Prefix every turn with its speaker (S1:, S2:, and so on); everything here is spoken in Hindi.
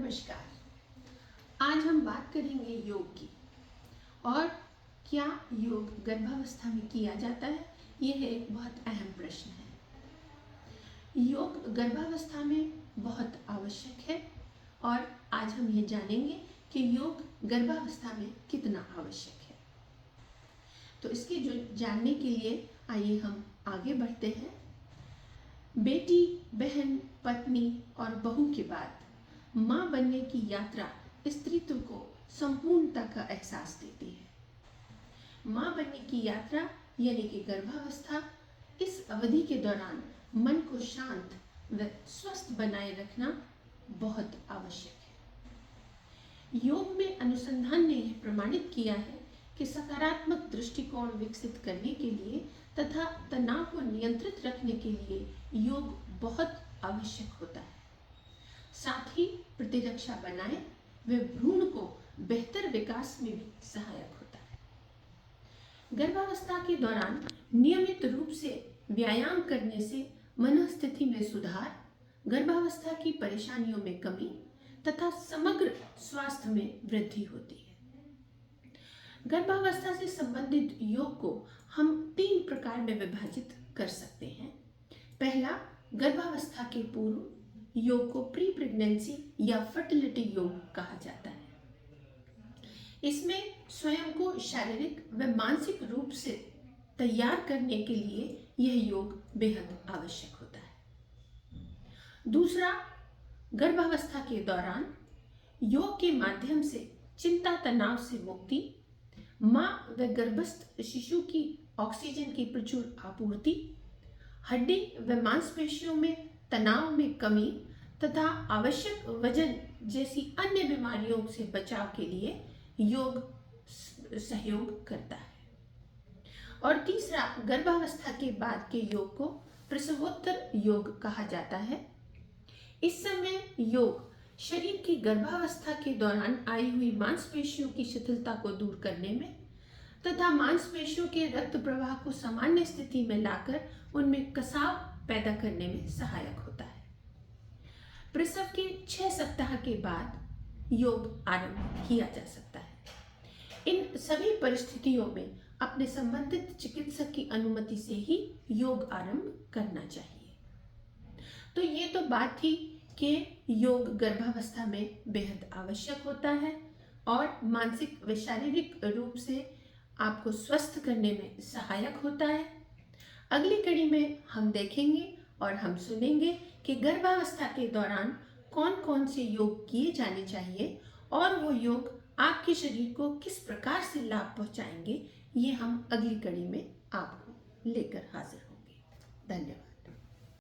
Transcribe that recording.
S1: नमस्कार। आज हम बात करेंगे योग की और क्या योग गर्भावस्था में किया जाता है। यह एक बहुत अहम प्रश्न है। योग गर्भावस्था में बहुत आवश्यक है और आज हम ये जानेंगे कि योग गर्भावस्था में कितना आवश्यक है। तो इसके जो जानने के लिए आइए हम आगे बढ़ते हैं। बेटी, बहन, पत्नी और बहू के बाद माँ बनने की यात्रा स्त्रीत्व को संपूर्णता का एहसास देती है। माँ बनने की यात्रा यानी कि गर्भावस्था, इस अवधि के दौरान मन को शांत व स्वस्थ बनाए रखना बहुत आवश्यक है। योग में अनुसंधान ने यह प्रमाणित किया है कि सकारात्मक दृष्टिकोण विकसित करने के लिए तथा तनाव को नियंत्रित रखने के लिए योग बहुत आवश्यक होता है। साथ ही प्रतिरक्षा बनाए व भ्रूण को बेहतर विकास में भी सहायक होता है। गर्भावस्था के दौरान नियमित रूप से व्यायाम करने से मनोस्थिति में सुधार, गर्भावस्था की परेशानियों में कमी तथा समग्र स्वास्थ्य में वृद्धि होती है। गर्भावस्था से संबंधित योग को हम 3 प्रकार में विभाजित कर सकते हैं। पहला, गर्भावस्था के पूर्व योग को प्री प्रेगनेंसी या फर्टिलिटी योग कहा जाता है। इसमें स्वयं को शारीरिक व मानसिक रूप से तैयार करने के लिए यह योग बेहद आवश्यक होता है। दूसरा, गर्भावस्था के दौरान योग के माध्यम से चिंता तनाव से मुक्ति, माँ व गर्भस्थ शिशु की ऑक्सीजन की प्रचुर आपूर्ति, हड्डी व मांसपेशियों में तनाव में कमी तथा आवश्यक वजन जैसी अन्य बीमारियों से बचाव के लिए योग सहयोग करता है। और तीसरा, गर्भावस्था के बाद के योग को प्रसवोत्तर योग कहा जाता है। इस समय योग शरीर की गर्भावस्था के दौरान आई हुई मांसपेशियों की शिथिलता को दूर करने में तथा मांसपेशियों के रक्त प्रवाह को सामान्य स्थिति में लाकर उनमें कसाव पैदा करने में सहायक होता है। प्रसव के 6 सप्ताह के बाद योग आरंभ किया जा सकता है। इन सभी परिस्थितियों में अपने संबंधित चिकित्सक की अनुमति से ही योग आरंभ करना चाहिए। तो ये तो बात थी कि योग गर्भावस्था में बेहद आवश्यक होता है और मानसिक व शारीरिक रूप से आपको स्वस्थ करने में सहायक होता है। अगली कड़ी में हम देखेंगे और हम सुनेंगे कि गर्भावस्था के दौरान कौन कौन से योग किए जाने चाहिए और वो योग आपके शरीर को किस प्रकार से लाभ पहुंचाएंगे। ये हम अगली कड़ी में आपको लेकर हाजिर होंगे। धन्यवाद।